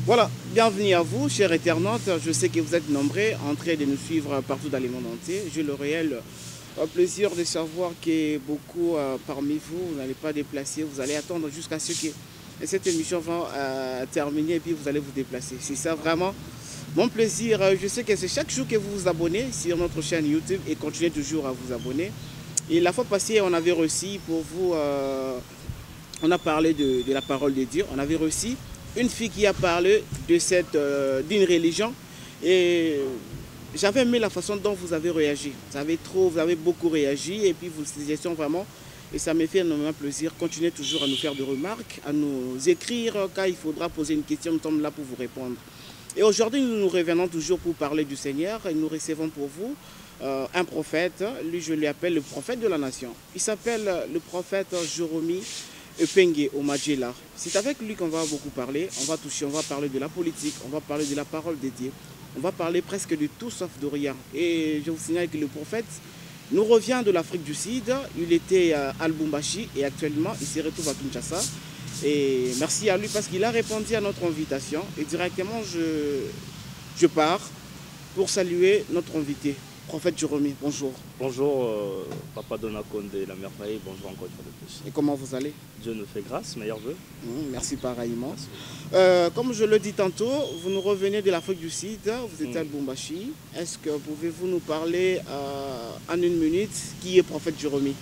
Voilà, bienvenue à vous, chers internautes. Je sais que vous êtes nombreux en train de nous suivre partout dans le monde entier. J'ai le réel plaisir de savoir que beaucoup parmi vous, vous n'allez pas déplacer, vous allez attendre jusqu'à ce que cette émission va terminer et puis vous allez vous déplacer. C'est ça vraiment mon plaisir. Je sais que c'est chaque jour que vous vous abonnez sur notre chaîne YouTube et continuez toujours à vous abonner. Et la fois passée, on avait reçu pour vous, on a parlé de la parole de Dieu, on avait reçu une fille qui a parlé de d'une religion et j'avais aimé la façon dont vous avez réagi. Vous avez beaucoup réagi et puis vous étiez vraiment, et ça me fait énormément plaisir. Continuez toujours à nous faire des remarques, à nous écrire quand il faudra poser une question, nous sommes là pour vous répondre. Et aujourd'hui, nous revenons toujours pour parler du Seigneur et nous recevons pour vous un prophète. Lui, je l'appelle le prophète de la nation. Il s'appelle le prophète Jérôme Epenge Omadjela. C'est avec lui qu'on va beaucoup parler. On va parler de la politique, on va parler de la parole de Dieu. On va parler presque de tout sauf de rien. Et je vous signale que le prophète nous revient de l'Afrique du Sud. Il était à Lubumbashi et actuellement il se retrouve à Kinshasa. Et merci à lui parce qu'il a répondu à notre invitation. Et directement je pars pour saluer notre invité. Prophète Jérôme, bonjour. Bonjour, Papa Donakonde, la merveille, bonjour encore une fois de plus. Et comment vous allez? Dieu nous fait grâce, meilleurs vœux. Merci pareillement. Merci. Comme je le dis tantôt, vous nous revenez de l'Afrique du Sud, vous êtes à Lubumbashi. Est-ce que pouvez-vous nous parler en une minute qui est prophète Jérôme?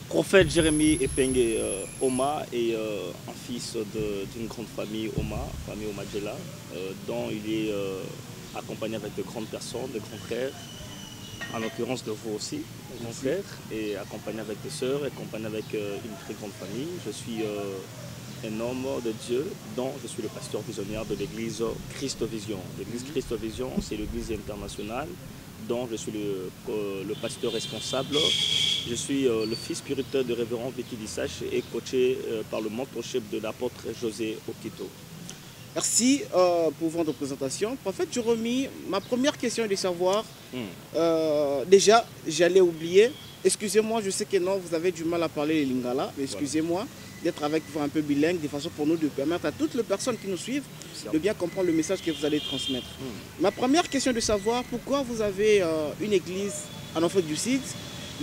Prophète Jérémie Epenge Oma est un fils d'une grande famille Oma, famille Omadjela, dont il est accompagné avec de grandes personnes, de grands frères, en l'occurrence de vous aussi, de grands frères, et accompagné avec des sœurs, accompagné avec une très grande famille. Je suis un homme de Dieu dont je suis le pasteur visionnaire de l'église Christ Vision. L'église Christ Vision, c'est l'église internationale dont je suis le pasteur responsable. Je suis le fils spirituel de révérend Vicky Dissache et coaché par le mentorship de l'apôtre José Okito. Merci pour votre présentation. Prophète Jérôme, ma première question est de savoir, déjà, j'allais oublier, excusez-moi, je sais que non, vous avez du mal à parler le lingala, mais excusez-moi d'être avec vous un peu bilingue, de façon pour nous de permettre à toutes les personnes qui nous suivent de bien comprendre le message que vous allez transmettre. Ma première question est de savoir pourquoi vous avez une église en Afrique du Sud,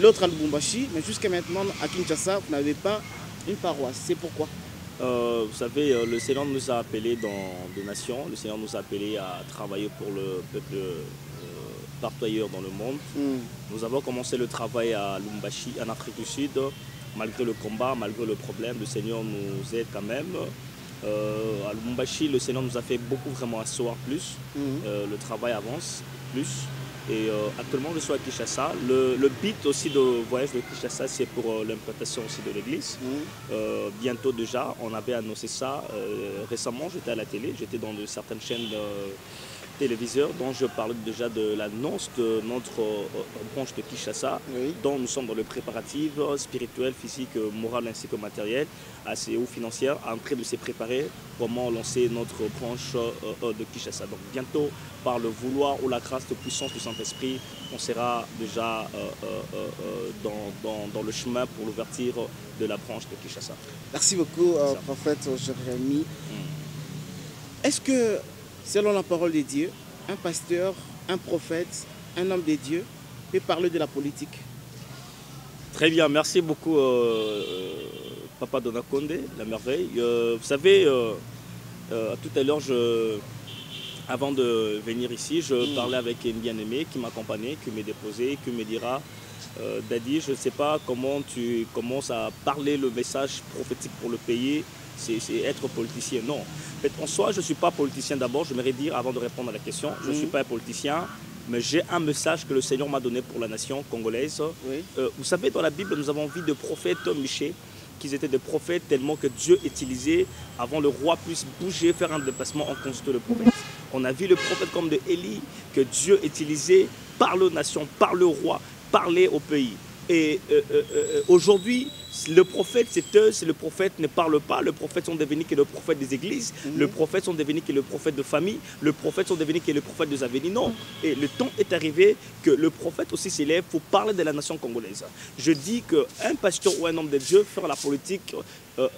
l'autre à Lubumbashi, mais jusqu'à maintenant à Kinshasa, vous n'avez pas une paroisse. C'est pourquoi? Vous savez, le Seigneur nous a appelés dans des nations, le Seigneur nous a appelés à travailler pour le peuple partout ailleurs dans le monde. Nous avons commencé le travail à Lubumbashi, en Afrique du Sud. Malgré le combat, malgré le problème, le Seigneur nous aide quand même. À Lubumbashi, le Seigneur nous a fait beaucoup vraiment asseoir plus. Le travail avance plus. Et actuellement, je suis à Kinshasa. Le but aussi de voyage de Kinshasa, c'est pour l'implantation aussi de l'église. Bientôt déjà, on avait annoncé ça. Récemment, j'étais à la télé, j'étais dans certaines chaînes téléviseurs dont je parlais déjà de l'annonce de notre branche de Kinshasa, dont nous sommes dans le préparatif spirituel, physique, moral ainsi que matériel, assez ou financière, en train de se préparer comment lancer notre branche de Kinshasa. Donc bientôt, par le vouloir ou la grâce de puissance du Saint-Esprit, on sera déjà dans le chemin pour l'ouverture de la branche de Kinshasa. Merci beaucoup, prophète Jérémie. Est-ce que, selon la parole de Dieu, un pasteur, un prophète, un homme de Dieu peut parler de la politique? Très bien, merci beaucoup Papa Donakonde, la merveille. Vous savez, tout à l'heure, avant de venir ici, je parlais avec une bien-aimée qui m'accompagnait, qui m'a déposé, qui me dira Daddy, je ne sais pas comment tu commences à parler le message prophétique pour le pays. C'est être politicien. Non. En fait, en soi, je ne suis pas politicien d'abord. J'aimerais dire, avant de répondre à la question, je ne suis pas un politicien, mais j'ai un message que le Seigneur m'a donné pour la nation congolaise. Vous savez, dans la Bible, nous avons vu des prophètes, Michel, qu'ils étaient des prophètes tellement que Dieu utilisait avant le roi puisse bouger, faire un déplacement en consultant le prophète. On a vu le prophète comme de Élie, que Dieu utilisait par la nation, par le roi, parler au pays. Et aujourd'hui, le prophète, c'est le prophète ne parle pas. Le prophète sont devenus que le prophète des églises. Le prophète sont devenus que le prophète de famille. Le prophète sont devenus que le prophète des avenirs. Non. Et le temps est arrivé que le prophète aussi s'élève pour parler de la nation congolaise. Je dis qu'un pasteur ou un homme de Dieu faire la politique,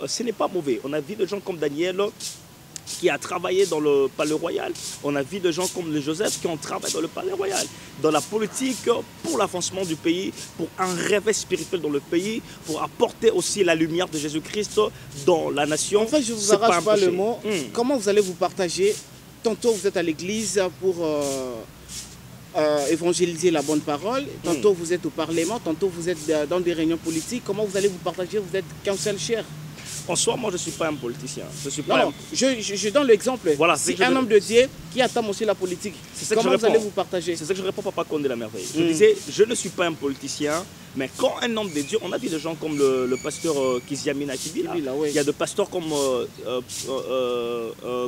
ce n'est pas mauvais. On a vu des gens comme Daniel qui a travaillé dans le palais royal. On a vu des gens comme le Joseph qui ont travaillé dans le palais royal, dans la politique, pour l'avancement du pays, pour un réveil spirituel dans le pays, pour apporter aussi la lumière de Jésus-Christ dans la nation. En fait, je ne vous arrache pas le mot. Comment vous allez vous partager? Tantôt vous êtes à l'église pour évangéliser la bonne parole, tantôt vous êtes au Parlement, tantôt vous êtes dans des réunions politiques. Comment vous allez vous partager? Vous êtes qu'un seul chair. En soi, moi, je ne suis pas un politicien. Je donne l'exemple. Voilà, si un homme de Dieu qui attend aussi la politique, comment vous allez vous partager? C'est ça que je réponds, Papa Condé la merveille. Je disais, je ne suis pas un politicien, mais quand un homme de Dieu, on a vu des gens comme le pasteur Kiziamina Kibila, oui. Il y a des pasteurs comme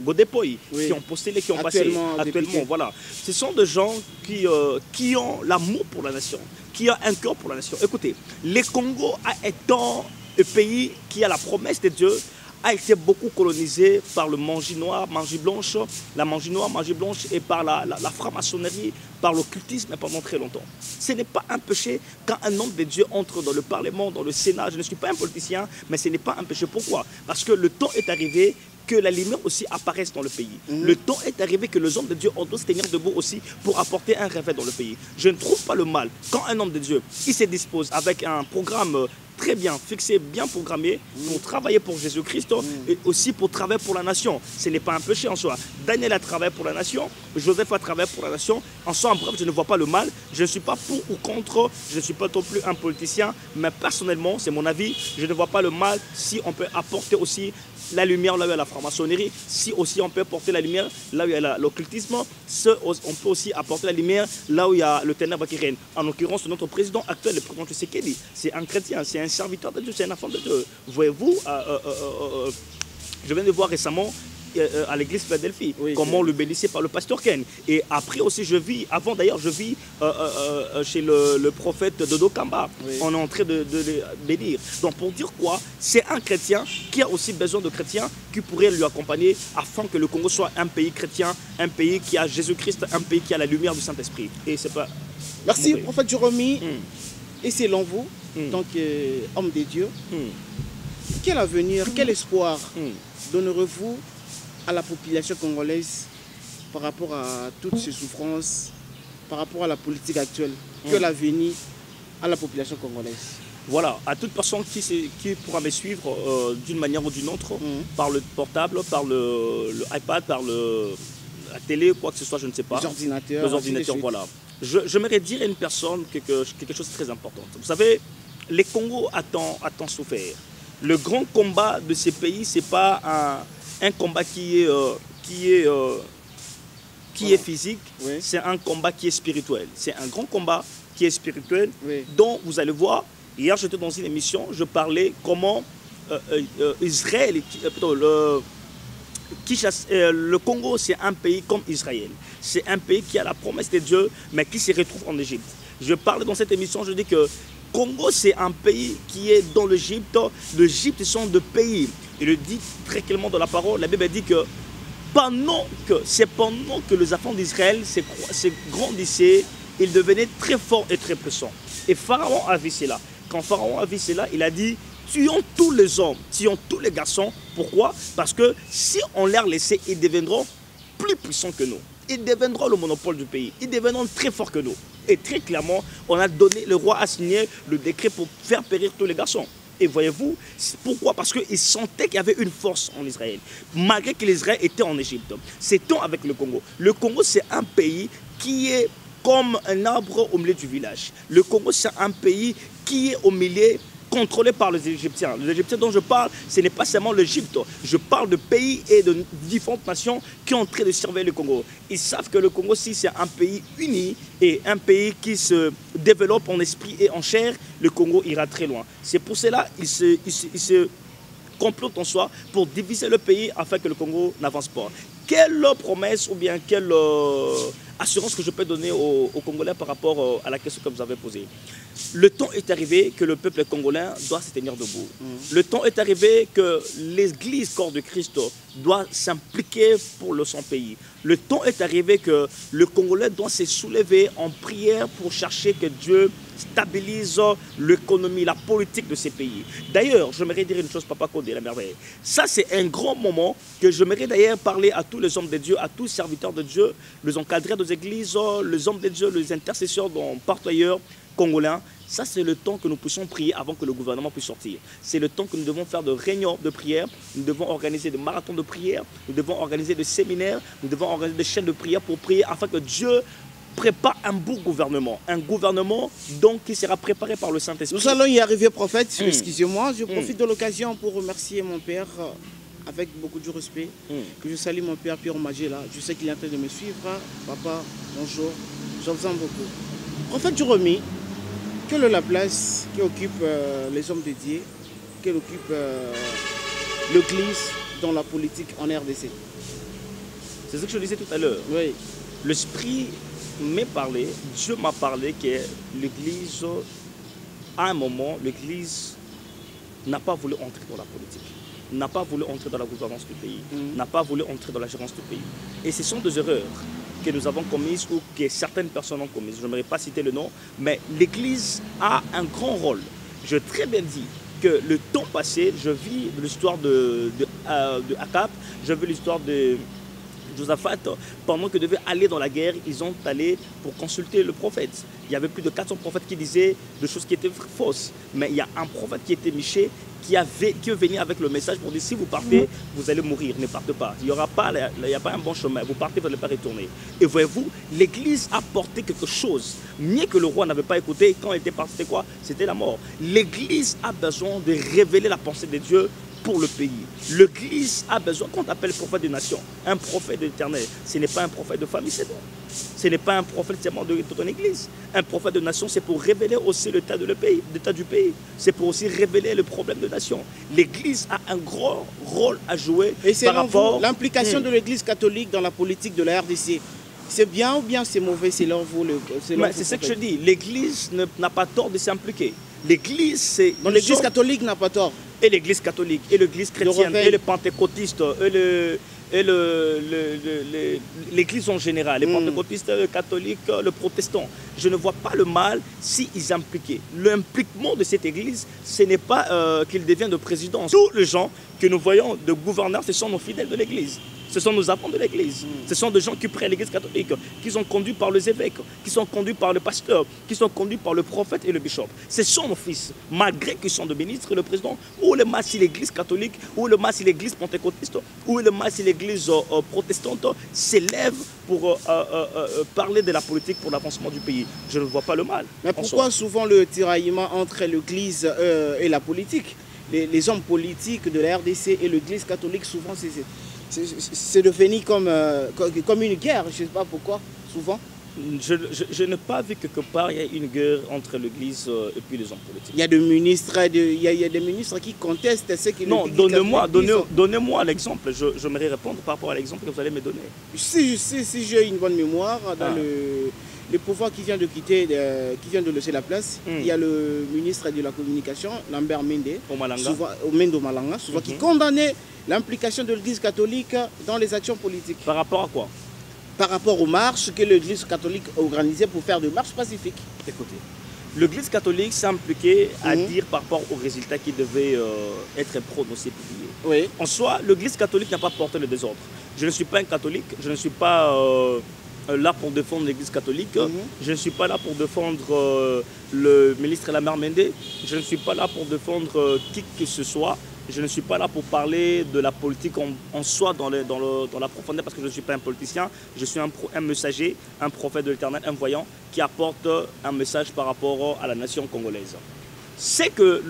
Godepoy, qui ont postulé, qui ont passé actuellement. Voilà. Ce sont des gens qui ont l'amour pour la nation, qui ont un cœur pour la nation. Écoutez, le Congo étant un pays qui a la promesse de Dieu, a été beaucoup colonisé par le magie noir, magie blanche, la magie noire, magie blanche, et par la franc-maçonnerie, par l'occultisme pendant très longtemps. Ce n'est pas un péché quand un homme de Dieu entre dans le Parlement, dans le Sénat. Je ne suis pas un politicien, mais ce n'est pas un péché. Pourquoi? Parce que le temps est arrivé que la lumière aussi apparaisse dans le pays. Le temps est arrivé que les hommes de Dieu doivent se tenir debout aussi pour apporter un réveil dans le pays. Je ne trouve pas le mal quand un homme de Dieu, il se dispose avec un programme très bien fixé, bien programmé, pour travailler pour Jésus-Christ et aussi pour travailler pour la nation. Ce n'est pas un péché en soi. Daniel a travaillé pour la nation, Joseph a travaillé pour la nation. En soi, en bref, je ne vois pas le mal. Je ne suis pas pour ou contre, je ne suis pas non plus un politicien, mais personnellement, c'est mon avis, je ne vois pas le mal si on peut apporter aussi la lumière là où il y a la franc-maçonnerie, si aussi on peut apporter la lumière là où il y a l'occultisme, on peut aussi apporter la lumière là où il y a le ténèbre qui règne. En l'occurrence, notre président actuel, le président Tshisekedi, c'est un chrétien, c'est un serviteur de Dieu, c'est un enfant de Dieu. Voyez-vous, je viens de voir récemment à l'église Philadelphie, comment on le bénissait par le pasteur Ken. Et après aussi, avant d'ailleurs, je vis chez le prophète Dodo Kamba. On est en train de le bénir. Donc pour dire quoi, c'est un chrétien qui a aussi besoin de chrétiens qui pourraient lui accompagner afin que le Congo soit un pays chrétien, un pays qui a Jésus-Christ, un pays qui a la lumière du Saint-Esprit. Et c'est pas... Merci, prophète Jérôme. Et selon vous, donc homme de Dieu, quel avenir, quel espoir donnerez-vous à la population congolaise par rapport à toutes ces souffrances, par rapport à la politique actuelle? Que l'avenir à la population congolaise? Voilà, à toute personne qui pourra me suivre d'une manière ou d'une autre, par le portable, par le iPad, par la télé, quoi que ce soit, je ne sais pas. Les ordinateurs, voilà. J'aimerais dire à une personne quelque chose de très important. Vous savez, le Congo a tant souffert. Le grand combat de ces pays, ce n'est pas un combat qui est physique, c'est un combat qui est spirituel. C'est un grand combat qui est spirituel, dont vous allez voir, hier j'étais dans une émission, je parlais comment Israël, le Congo, c'est un pays comme Israël. C'est un pays qui a la promesse de Dieu, mais qui se retrouve en Égypte. Je parle dans cette émission, je dis que Congo, c'est un pays qui est dans l'Égypte. L'Égypte sont deux pays. Il le dit très clairement dans la parole. La Bible dit que pendant que les enfants d'Israël se grandissaient, ils devenaient très forts et très puissants. Et Pharaon a vu cela. Quand Pharaon a vu cela, il a dit: tuons tous les hommes, tuons tous les garçons. Pourquoi? Parce que si on les laissait, ils deviendront plus puissants que nous. Ils deviendront le monopole du pays. Ils deviendront très forts que nous. Et très clairement, le roi a signé le décret pour faire périr tous les garçons. Et voyez-vous, pourquoi? Parce qu'ils sentaient qu'il y avait une force en Israël, malgré que l'Israël était en Égypte. C'est tant avec le Congo. Le Congo, c'est un pays qui est comme un arbre au milieu du village. Le Congo, c'est un pays qui est au milieu, contrôlé par les Égyptiens. Les Égyptiens dont je parle, ce n'est pas seulement l'Égypte. Je parle de pays et de différentes nations qui sont en train de surveiller le Congo. Ils savent que le Congo, si c'est un pays uni et un pays qui se développe en esprit et en chair, le Congo ira très loin. C'est pour cela qu'ils se complotent en soi pour diviser le pays afin que le Congo n'avance pas. Quelle promesse ou bien quelle assurance que je peux donner aux Congolais par rapport à la question que vous avez posée? Le temps est arrivé que le peuple congolais doit se tenir debout. Le temps est arrivé que l'Église corps de Christ doit s'impliquer pour son pays. Le temps est arrivé que le Congolais doit se soulever en prière pour chercher que Dieu stabilise l'économie, la politique de ces pays. D'ailleurs, j'aimerais dire une chose, Papa Condé, la merveille. Ça, c'est un grand moment que j'aimerais d'ailleurs parler à tous les hommes de Dieu, à tous les serviteurs de Dieu, les encadrés des églises, les hommes de Dieu, les intercesseurs partout ailleurs, congolais. Ça, c'est le temps que nous puissions prier avant que le gouvernement puisse sortir. C'est le temps que nous devons faire de réunions de prière, nous devons organiser des marathons de prière, nous devons organiser des séminaires, nous devons organiser des chaînes de prière pour prier afin que Dieu prépare un beau gouvernement. Un gouvernement donc qui sera préparé par le Saint-Esprit. Nous allons y arriver, prophète. Excusez-moi, je profite de l'occasion pour remercier mon père avec beaucoup de respect. Que je salue mon père Pierre Magela. Je sais qu'il est en train de me suivre. Papa, bonjour. Je vous aime beaucoup. Prophète Jérôme, quelle est la place qui occupe les hommes dédiés, quelle occupe l'Église dans la politique en RDC? C'est ce que je disais tout à l'heure. Oui. L'Esprit m'est parlé, Dieu m'a parlé que l'Église, à un moment, l'Église n'a pas voulu entrer dans la politique, n'a pas voulu entrer dans la gouvernance du pays, n'a pas voulu entrer dans la gérance du pays. Et ce sont des erreurs que nous avons commises ou que certaines personnes ont commises. Je n'aimerais pas citer le nom, mais l'Église a un grand rôle. Je très bien dit que le temps passé, je vis l'histoire de Akab, je vis l'histoire de Josaphat. Pendant qu'ils devaient aller dans la guerre, ils ont allé pour consulter le prophète. Il y avait plus de 400 prophètes qui disaient des choses qui étaient fausses. Mais il y a un prophète qui était Miché, qui est venu avec le message pour dire si vous partez, vous allez mourir, ne partez pas. Il n'y a pas un bon chemin, vous partez, vous n'allez pas retourner. Et voyez-vous, l'Église a porté quelque chose, mieux que le roi n'avait pas écouté. Quand il était parti, c'était quoi? C'était la mort. L'Église a besoin de révéler la pensée de Dieu pour le pays. L'Église a besoin, quand on appelle prophète de nation, un prophète de l'Éternel, ce n'est pas un prophète de famille, c'est bon. Ce n'est pas un prophète seulement de ton Église. Un prophète de nation, c'est pour révéler aussi l'état du pays. C'est pour aussi révéler le problème de nation. L'Église a un grand rôle à jouer. Et c'est l'implication de l'Église catholique dans la politique de la RDC. C'est bien ou bien c'est mauvais selon vous? C'est ce que je dis. L'Église n'a pas tort de s'impliquer. L'Église, c'est... Donc l'Église catholique n'a pas tort. Et l'Église catholique, et l'Église chrétienne, et les pentecôtistes, et l'Église en général, les pentecôtistes, le catholique, le protestant. Je ne vois pas le mal s'ils impliquaient. L'impliquement de cette Église, ce n'est pas qu'ils deviennent de présidence. Tous les gens que nous voyons de gouverneurs, ce sont nos fidèles de l'Église. Ce sont nos enfants de l'Église. Ce sont des gens qui prennent l'Église catholique, qui sont conduits par les évêques, qui sont conduits par le pasteur, qui sont conduits par le prophète et le bishop. Ce sont nos fils, malgré qu'ils sont des ministres et le président, ou le mal si l'Église catholique, ou le mal si l'Église pentecôtiste, ou le mal si l'Église protestante s'élève pour parler de la politique pour l'avancement du pays. Je ne vois pas le mal. Mais pourquoi souvent le tiraillement entre l'Église et la politique? Les hommes politiques de la RDC et l'Église catholique, souvent, c'est devenu comme une guerre. Je ne sais pas pourquoi, souvent. Je n'ai pas vu quelque part il y a une guerre entre l'Église et puis les hommes politiques. Il y a des ministres, il y a des ministres qui contestent ce qui... Non, donnez-moi l'exemple. J'aimerais répondre par rapport à l'exemple que vous allez me donner. Si j'ai une bonne mémoire, dans le pouvoir qui vient de quitter, qui vient de laisser la place, il y a le ministre de la Communication, Lambert Mende, Mendo Malanga, souvent qui condamnait l'implication de l'Église catholique dans les actions politiques. Par rapport à quoi? Par rapport aux marches que l'Église catholique organisait pour faire des marches pacifiques. Écoutez, l'Église catholique s'est impliquée à dire par rapport aux résultats qui devaient être prononcés, publiés. Oui. En soi, l'Église catholique n'a pas porté le désordre. Je ne suis pas un catholique, je ne suis pas là pour défendre l'Église catholique, je ne suis pas là pour défendre le ministre Lambert Mende, je ne suis pas là pour défendre qui que ce soit. Je ne suis pas là pour parler de la politique en soi dans la profondeur parce que je ne suis pas un politicien. Je suis un messager, un prophète de l'Éternel, un voyant qui apporte un message par rapport à la nation congolaise. C'est que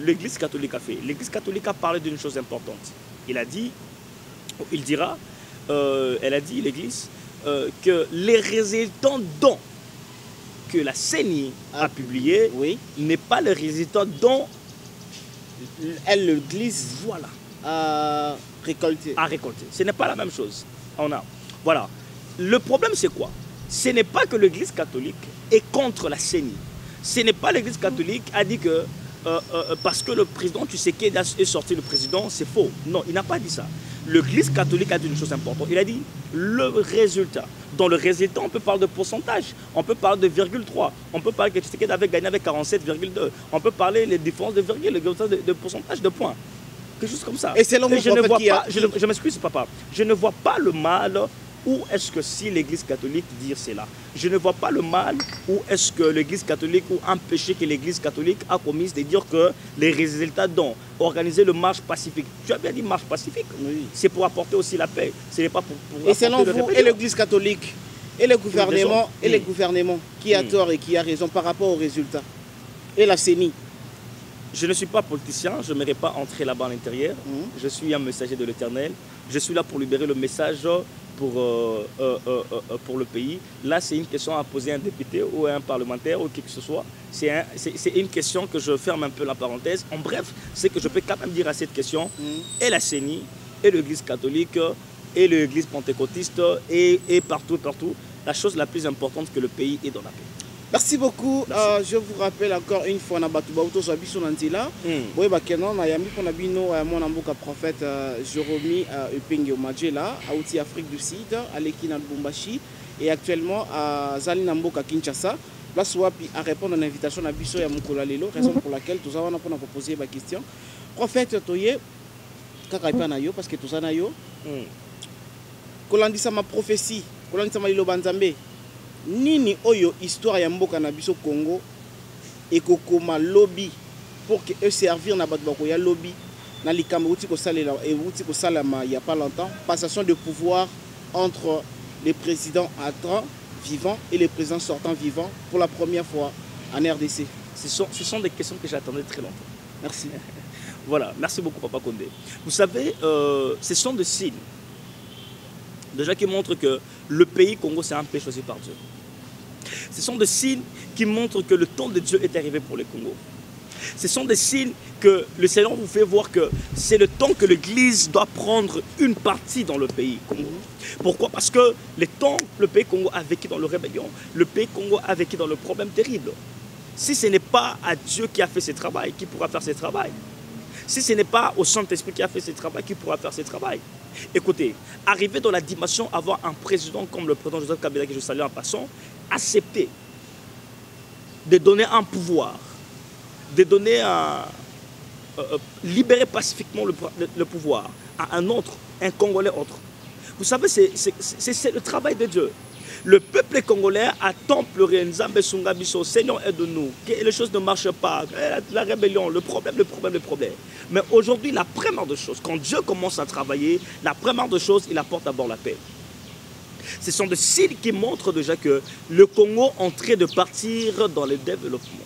l'Église catholique a fait. L'Église catholique a parlé d'une chose importante. Elle a dit, l'Église, que les résultats dont que la CENI a publié n'est pas le résultat dont l'Église a récolté. Ce n'est pas la même chose. Voilà. Le problème, c'est quoi? Ce n'est pas que l'Église catholique est contre la CENI. Ce n'est pas l'Église catholique qui a dit que parce que le président Tshisekedi est sorti le président, c'est faux. Non, il n'a pas dit ça. L'Église catholique a dit une chose importante. Il a dit le résultat Dans le résultat, on peut parler de pourcentage. On peut parler de 0,3. On peut parler que Tshisekedi avait gagné avec 47,2. On peut parler des différences de virgule, de pourcentage de points. Quelque chose comme ça. Et c'est je ne vois pas, je m'excuse papa, je ne vois pas le mal où est-ce que si l'Église catholique dit cela. Je ne vois pas le mal où est-ce que l'Église catholique ou un péché que l'Église catholique a commis de dire que les résultats dont organiser le marche pacifique. Tu as bien dit marche pacifique. Oui. C'est pour apporter aussi la paix. Ce n'est pas pour et selon vous, et l'Église catholique, et le gouvernement, les gouvernements, qui a tort et qui a raison par rapport aux résultats. Et la CENI. Je ne suis pas politicien, je n'aimerais pas entrer là-bas à l'intérieur. Je suis un messager de l'Éternel. Je suis là pour libérer le message pour le pays. Là, c'est une question à poser à un député ou à un parlementaire ou qui que ce soit. C'est une question que je ferme un peu la parenthèse. En bref, c'est que je peux quand même dire à cette question, et la CENI, et l'Église catholique, et l'Église pentecôtiste, et partout, la chose la plus importante, que le pays est dans la paix. Merci beaucoup. Je vous rappelle encore une fois, mon prophète Jérôme Upenge Omadjela, à Afrique du Sud, à l'Ekina Lubumbashi, et actuellement à Zali Namboka Kinshasa. Place Wapi à répondre à l'invitation à Bisso et à Moukola Lelo, raison pour laquelle nous avons posé ma question. Prophète Toye, Kakaipa parce que tout ça nayo, Kolandisa ma prophétie, Kolandisa ma Lilo Banzambe. Nini oyo histoire ya mboka na biso Congo et kokoma lobby pour que eux servir na bato bako ya lobby na likambo uti ko salela et uti ko salama il y a pas longtemps passation de pouvoir entre les présidents entrants vivants et les présidents sortants vivants pour la première fois en RDC. Ce sont des questions que j'attendais très longtemps. Merci. Voilà, merci beaucoup Papa Condé. Vous savez, ce sont des signes déjà qui montrent que le pays Congo c'est un pays choisi par Dieu. Ce sont des signes qui montrent que le temps de Dieu est arrivé pour le Congo. Ce sont des signes que le Seigneur vous fait voir que c'est le temps que l'Église doit prendre une partie dans le pays Congo. Pourquoi? Parce que le pays Congo a vécu dans le rébellion, le pays Congo a vécu dans le problème terrible. Si ce n'est pas à Dieu qui a fait ce travail, qui pourra faire ce travail? Si ce n'est pas au Saint-Esprit qui a fait ce travail, qui pourra faire ce travail? Écoutez, arriver dans la dimension, avoir un président comme le président Joseph Kabila, que je salue en passant, accepter de donner un pouvoir, de donner libérer pacifiquement le pouvoir à un autre, un Congolais autre. Vous savez, c'est le travail de Dieu. Le peuple congolais attend pleurer, Nzambe Sunga Biso, Seigneur aide-nous, que les choses ne marchent pas, la rébellion, le problème. Mais aujourd'hui, la première des choses, quand Dieu commence à travailler, la première des choses, il apporte d'abord la paix. Ce sont des signes qui montrent déjà que le Congo est en train de partir dans le développement.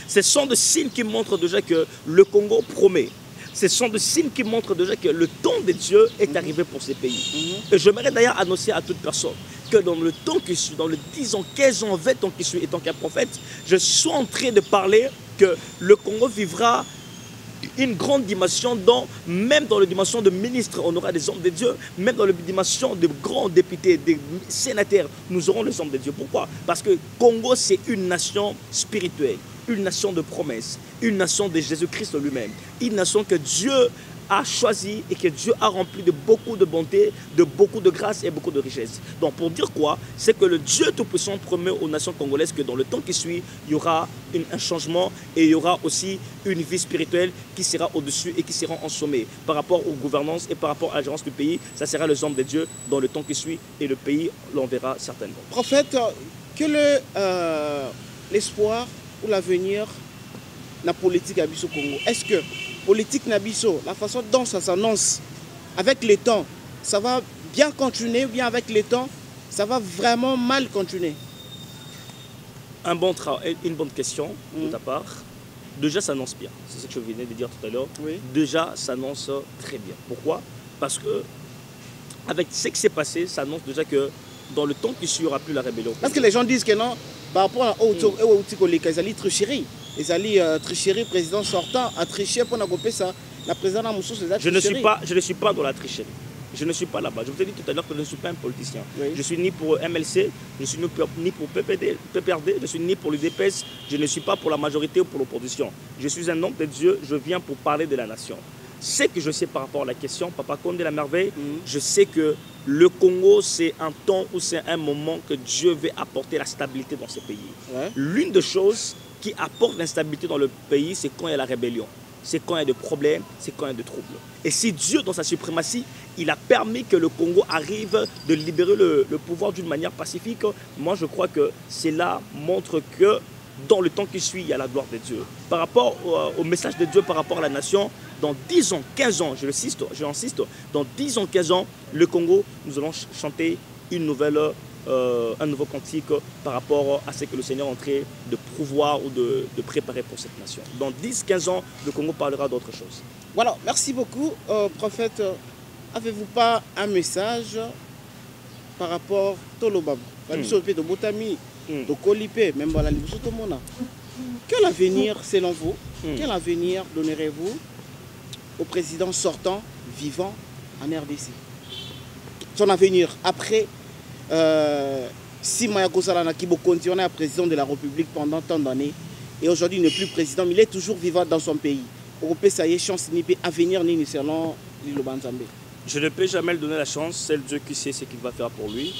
Ce sont des signes qui montrent déjà que le Congo promet. Ce sont des signes qui montrent déjà que le temps de Dieu est arrivé pour ces pays. Et j'aimerais d'ailleurs annoncer à toute personne que dans le temps qui suit, dans les 10 ans, 15 ans, 20 ans qui suit, étant qu'un prophète, je suis en train de parler que le Congo vivra une grande dimension, même dans la dimension de ministres, on aura des hommes de Dieu, même dans la dimension de grands députés, des sénateurs, nous aurons les hommes de Dieu. Pourquoi? Parce que Congo, c'est une nation spirituelle, une nation de promesses, une nation de Jésus-Christ lui-même, une nation que Dieu a choisi et que Dieu a rempli de beaucoup de bonté, de beaucoup de grâce et beaucoup de richesse. Donc pour dire quoi? C'est que le Dieu Tout-Puissant promet aux nations congolaises que dans le temps qui suit, il y aura un changement et il y aura aussi une vie spirituelle qui sera au-dessus et qui sera en sommet. Par rapport aux gouvernances et par rapport à la gérance du pays, ça sera les hommes de Dieu dans le temps qui suit et le pays l'enverra certainement. Prophète, que l'espoir ou l'avenir la politique à Bisso Congo? Est-ce que politique Nabiso, la façon dont ça s'annonce avec les temps, ça va bien continuer ou bien avec les temps, ça va vraiment mal continuer? Un bon travail, une bonne question de ta part. Déjà, ça annonce bien. C'est ce que je venais de dire tout à l'heure. Oui. Déjà, ça annonce très bien. Pourquoi? Parce que avec ce qui s'est passé, ça annonce déjà que dans le temps qui suit, il n'y aura plus la rébellion. Parce que les gens disent que non, par rapport à les tricheries. Les alliés tricherie, président sortant a triché pour n'accomplir ça. La présidente Moussou, c'est je ne suis pas dans la tricherie. Je ne suis pas là-bas. Je vous ai dit tout à l'heure que je ne suis pas un politicien. Oui. Je ne suis ni pour MLC, je ne suis ni pour PPRD, je ne suis ni pour l'UDPS, je ne suis pas pour la majorité ou pour l'opposition. Je suis un homme de Dieu, je viens pour parler de la nation. ce que je sais par rapport à la question, Papa Condé la merveille, je sais que le Congo, c'est un temps où c'est un moment que Dieu veut apporter la stabilité dans ce pays. Ouais. L'une des choses qui apporte l'instabilité dans le pays, c'est quand il y a la rébellion. C'est quand il y a des problèmes, c'est quand il y a des troubles. Et si Dieu, dans sa suprématie, il a permis que le Congo arrive de libérer le pouvoir d'une manière pacifique, moi je crois que cela montre que dans le temps qui suit, il y a la gloire de Dieu. Par rapport au message de Dieu, par rapport à la nation, dans 10 ans, 15 ans, j'insiste, dans 10 ans, 15 ans, le Congo, nous allons chanter un nouveau cantique par rapport à ce que le Seigneur est en train de pouvoir ou de préparer pour cette nation. Dans 10-15 ans, le Congo parlera d'autre chose. Voilà, merci beaucoup. Prophète, avez-vous pas un message par rapport à Tolobab de Botami, de Kolipé, même à la Libousotomona? Quel avenir, selon vous, quel avenir donnerez-vous au président sortant, vivant en RDC? Son avenir après si Maya Kozalana qui continue à être président de la République pendant tant d'années et aujourd'hui il n'est plus président, mais il est toujours vivant dans son pays. Européen, ça y est, chance ni avenir ni selon Lilo Banzambe. Je ne peux jamais lui donner la chance, c'est Dieu qui sait ce qu'il va faire pour lui.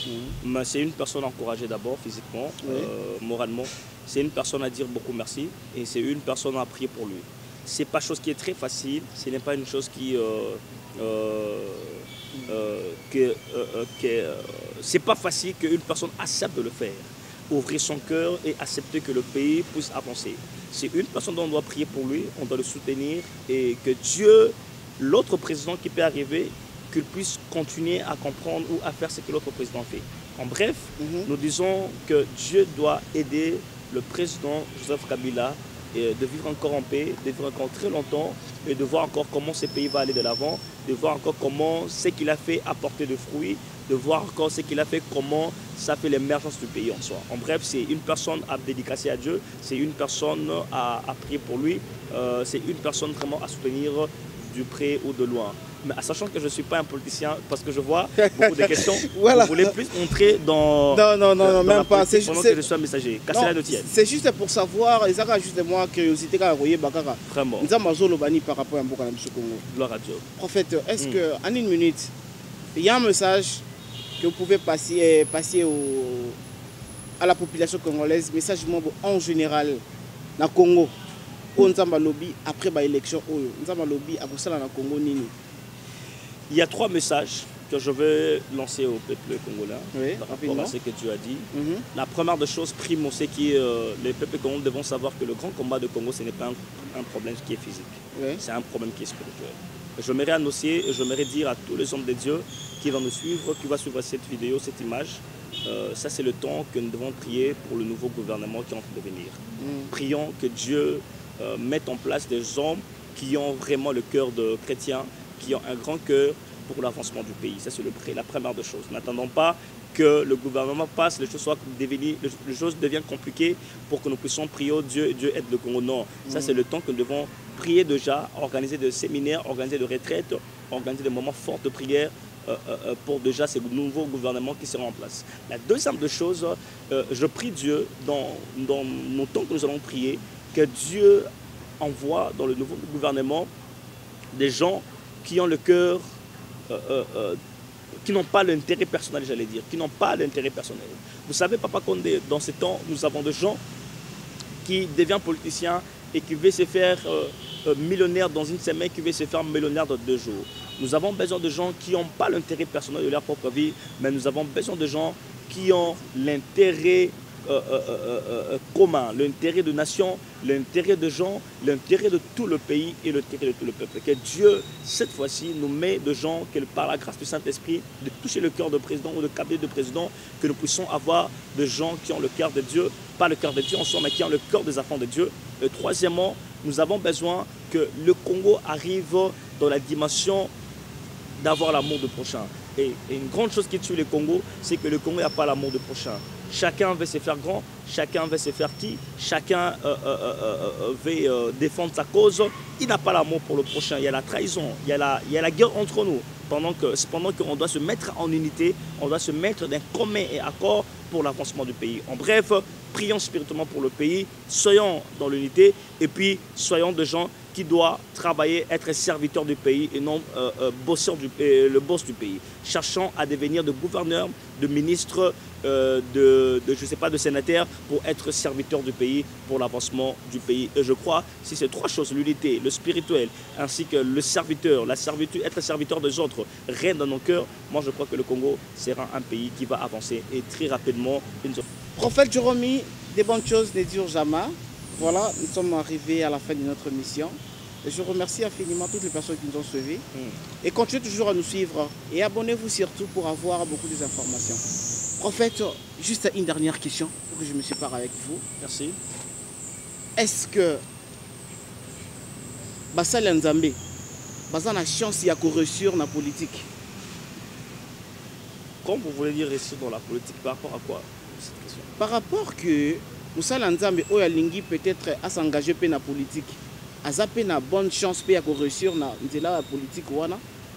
Mais c'est une personne encouragée d'abord physiquement, moralement. C'est une personne à dire beaucoup merci et c'est une personne à prier pour lui. C'est pas chose qui est très facile, ce n'est pas une chose qui c'est pas facile qu'une personne accepte de le faire, ouvrir son cœur et accepter que le pays puisse avancer. C'est une personne dont on doit prier pour lui, on doit le soutenir et que Dieu, l'autre président qui peut arriver, qu'il puisse continuer à comprendre ou à faire ce que l'autre président fait. En bref, nous disons que Dieu doit aider le président Joseph Kabila et de vivre encore en paix, de vivre encore très longtemps et de voir encore comment ce pays va aller de l'avant, de voir encore comment ce qu'il a fait a porté de fruits, de voir encore ce qu'il a fait, comment ça fait l'émergence du pays en soi. En bref, c'est une personne à dédicacer à Dieu, c'est une personne à prier pour lui, c'est une personne vraiment à soutenir du près ou de loin. Mais sachant que je ne suis pas un politicien, parce que je vois beaucoup de questions, voilà. Vous voulez plus entrer dans... Non, même pas. C'est pendant que je suis un messager. C'est juste pour savoir, et ça a juste moi curiosité, vraiment. Par rapport à Congo. Gloire à Dieu. Prophète, est-ce qu'en une minute, il y a un message que vous pouvez passer à la population congolaise, message en général, dans le Congo, après l'élection, il y a 3 messages que je vais lancer au peuple congolais par rapport à ce que tu as dit. La première des choses, primo, c'est que les peuples congolais devront savoir que le grand combat de Congo, ce n'est pas un problème qui est physique. C'est un problème qui est spirituel. J'aimerais annoncer et j'aimerais dire à tous les hommes de Dieu qui vont nous suivre, qui vont suivre cette vidéo, cette image, ça c'est le temps que nous devons prier pour le nouveau gouvernement qui est en train de venir. Prions que Dieu mette en place des hommes qui ont vraiment le cœur de chrétiens, qui ont un grand cœur pour l'avancement du pays. Ça, c'est la première des choses. N'attendons pas que le gouvernement passe, les choses deviennent compliquées pour que nous puissions prier au Dieu et Dieu aide le Congo. Non, ça c'est le temps que nous devons prier déjà, organiser des séminaires, organiser des retraites, organiser des moments forts de prière pour déjà ces nouveaux gouvernements qui seront en place. La deuxième des choses, je prie Dieu dans nos temps que nous allons prier, que Dieu envoie dans le nouveau gouvernement des gens qui ont le cœur, qui n'ont pas l'intérêt personnel, j'allais dire, qui n'ont pas l'intérêt personnel. Vous savez, Papa Condé, dans ce temps, nous avons des gens qui deviennent politiciens et qui veulent se faire millionnaires dans une semaine, qui veulent se faire millionnaires dans 2 jours. Nous avons besoin de gens qui n'ont pas l'intérêt personnel de leur propre vie, mais nous avons besoin de gens qui ont l'intérêt commun, l'intérêt de nation, l'intérêt de gens, l'intérêt de tout le pays et l'intérêt de tout le peuple. Que Dieu, cette fois-ci, nous met de gens, que par la grâce du Saint-Esprit, de toucher le cœur de président ou de cabinet de président, que nous puissions avoir des gens qui ont le cœur de Dieu, pas le cœur de Dieu en soi, mais qui ont le cœur des enfants de Dieu. Et troisièmement, nous avons besoin que le Congo arrive dans la dimension d'avoir l'amour du prochain. Et une grande chose qui tue le Congo, c'est que le Congo n'a pas l'amour du prochain. Chacun veut se faire grand, chacun veut se faire petit, chacun veut défendre sa cause. Il n'a pas l'amour pour le prochain. Il y a la trahison, il y a la guerre entre nous. Pendant qu'on doit se mettre en unité, on doit se mettre d'un commun et accord pour l'avancement du pays. En bref, prions spirituellement pour le pays, soyons dans l'unité et puis soyons des gens qui doit travailler, être serviteur du pays et non le boss du pays, cherchant à devenir de gouverneur, de ministre, je sais pas, de sénateur pour être serviteur du pays, pour l'avancement du pays. Et je crois, si ces trois choses, l'unité, le spirituel, ainsi que le serviteur, la servitude, être serviteur des autres, règne dans nos cœurs, moi je crois que le Congo sera un pays qui va avancer et très rapidement. Prophète Jérôme, des bonnes choses ne durent jamais. Voilà, nous sommes arrivés à la fin de notre mission. Et je remercie infiniment toutes les personnes qui nous ont suivis. Et continuez toujours à nous suivre. Et abonnez-vous surtout pour avoir beaucoup d'informations. Prophète, juste une dernière question pour que je me sépare avec vous. Merci. Est-ce que Basal Nzambe, Bazan a chance de réussir dans la politique? Comme vous voulez dire réussir dans la politique, par rapport à quoi cette question? Par rapport que Moussala Nzambe Oyalingi peut-être à s'engager dans la politique, a une bonne chance de réussir dans la politique.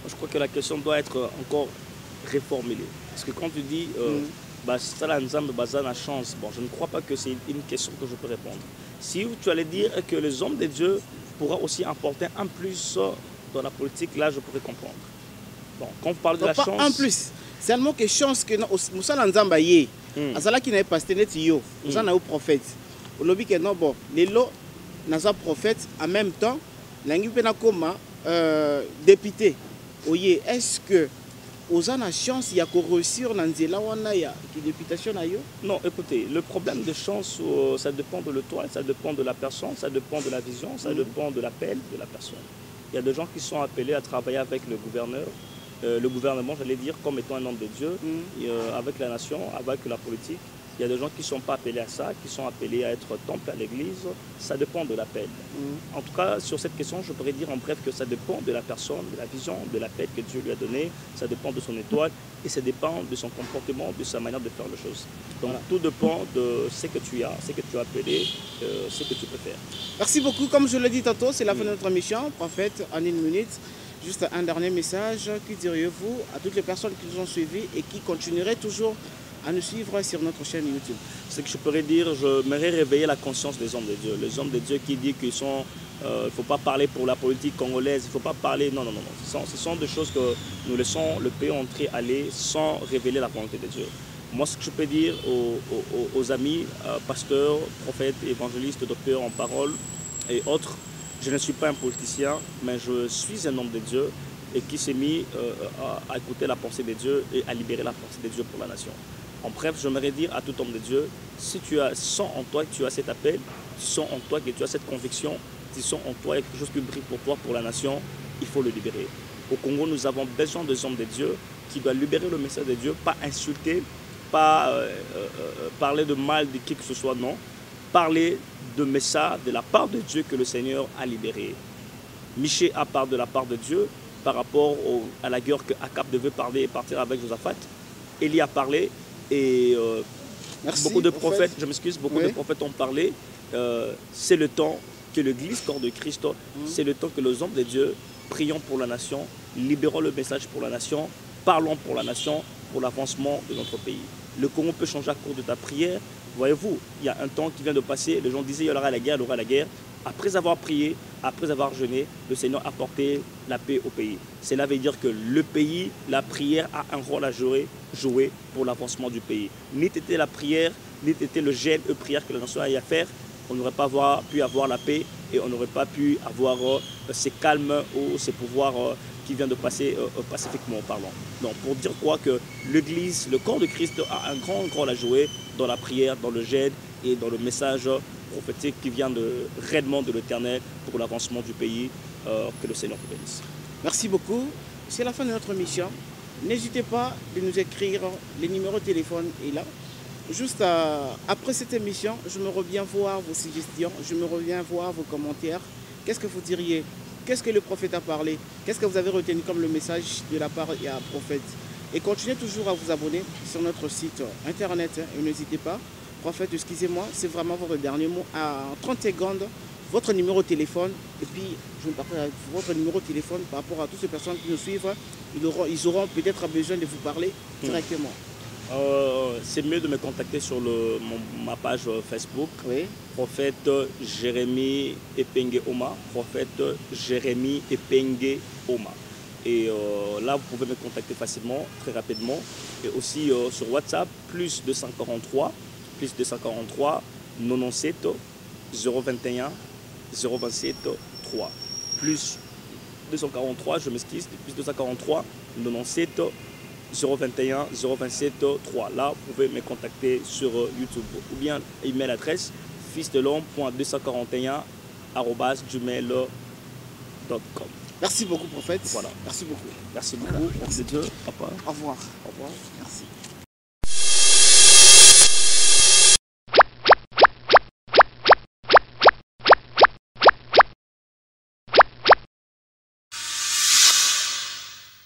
Je crois que la question doit être encore reformulée. Parce que quand tu dis Moussala Nzambe Bazan a chance, bon, je ne crois pas que c'est une question que je peux répondre. Si tu allais dire que les hommes de Dieu pourraient aussi apporter un plus dans la politique, là je pourrais comprendre. Bon, quand vous parlez de la chance... En plus, c'est seulement que chance que Moussala Nzambe y azala qui n'avait pas été yo, vous en avez prophète. Au lobby que non bon, les lots n'a prophète en même temps, l'angi pena comme député. Oye, est-ce que vous avez chance il y a qu'on réussir dans nzela wana ya qui députation na yo? Non, écoutez, le problème de chance ça dépend de l'étoile, ça dépend de la personne, ça dépend de la vision, ça dépend de l'appel de la personne. Il y a des gens qui sont appelés à travailler avec le gouverneur. Le gouvernement, j'allais dire, comme étant un homme de Dieu, avec la nation, avec la politique. Il y a des gens qui ne sont pas appelés à ça, qui sont appelés à être temple à l'église. Ça dépend de l'appel. En tout cas, sur cette question, je pourrais dire en bref que ça dépend de la personne, de la vision, de l'appel que Dieu lui a donné. Ça dépend de son étoile et ça dépend de son comportement, de sa manière de faire les choses. Donc tout dépend de ce que tu as, ce que tu as appelé, ce que tu peux faire. Merci beaucoup. Comme je l'ai dit tantôt, c'est la fin de notre mission. Prophète, en une minute. Juste un dernier message, que diriez-vous à toutes les personnes qui nous ont suivis et qui continueraient toujours à nous suivre sur notre chaîne YouTube? Ce que je pourrais dire, je m'aimerais réveiller la conscience des hommes de Dieu. Les hommes de Dieu qui disent qu'il ne faut pas parler pour la politique congolaise, il ne faut pas parler... Non. Ce sont des choses que nous laissons le pays entrer, aller sans révéler la volonté de Dieu. Moi, ce que je peux dire aux amis, pasteurs, prophètes, évangélistes, docteurs en parole et autres, je ne suis pas un politicien, mais je suis un homme de Dieu et qui s'est mis à écouter la pensée de Dieu et à libérer la pensée de Dieu pour la nation. En bref, j'aimerais dire à tout homme de Dieu, si tu sens en toi que tu as cet appel, tu sens en toi que tu as cette conviction, tu sens en toi quelque chose qui brille pour toi, pour la nation, il faut le libérer. Au Congo, nous avons besoin des hommes de Dieu qui doivent libérer le message de Dieu, pas insulter, pas parler de mal de qui que ce soit, non. Parler de message de la part de Dieu que le Seigneur a libéré. Michée a parlé de la part de Dieu par rapport à la guerre que Akab devait parler et partir avec Josaphat. Élie a parlé et beaucoup de prophètes, je m'excuse, beaucoup de prophètes ont parlé. C'est le temps que l'Église corps de Christ, c'est le temps que les hommes de Dieu prions pour la nation, libérons le message pour la nation, parlons pour la nation, pour l'avancement de notre pays. Le Congo peut changer à cause de ta prière. Voyez-vous, il y a un temps qui vient de passer, les gens disaient il y aura la guerre, il y aura la guerre. Après avoir prié, après avoir jeûné, le Seigneur a apporté la paix au pays. Cela veut dire que le pays, la prière a un rôle à jouer pour l'avancement du pays. Ni était la prière, ni était le jeûne et prière que la nation a à faire, on n'aurait pas pu avoir la paix et on n'aurait pas pu avoir ces calmes ou ces pouvoirs qui vient de passer pacifiquement parlant. Donc pour dire quoi que l'Église, le corps de Christ a un grand rôle à jouer dans la prière, dans le jeûne et dans le message prophétique qui vient réellement de l'Éternel pour l'avancement du pays. Que le Seigneur vous bénisse. Merci beaucoup. C'est la fin de notre mission. N'hésitez pas de nous écrire, les numéros de téléphone est là. Juste après cette émission, je me reviens voir vos suggestions, je me reviens voir vos commentaires. Qu'est-ce que vous diriez? Qu'est-ce que le prophète a parlé? Qu'est-ce que vous avez retenu comme le message de la part du prophète? Et continuez toujours à vous abonner sur notre site internet. Et n'hésitez pas. Prophète, excusez-moi, c'est vraiment votre dernier mot. À 30 secondes, votre numéro de téléphone. Et puis, je me partage votre numéro de téléphone par rapport à toutes ces personnes qui nous suivent. Ils auront peut-être besoin de vous parler directement. C'est mieux de me contacter sur ma page Facebook. Oui. Prophète Jérémie Epenge Oma. Prophète Jérémie Epenge Oma. Et là, vous pouvez me contacter facilement, très rapidement. Et aussi sur WhatsApp, plus 243 97 021 027 3. Plus 243, je m'excuse, plus 243 97 021 027 3. Là, vous pouvez me contacter sur YouTube. Ou bien email adresse fils-de-l'homme.241@gmail.com. Merci beaucoup, prophète. Voilà. Merci beaucoup. Merci beaucoup. Merci Dieu. Papa. Au revoir. Au revoir. Merci.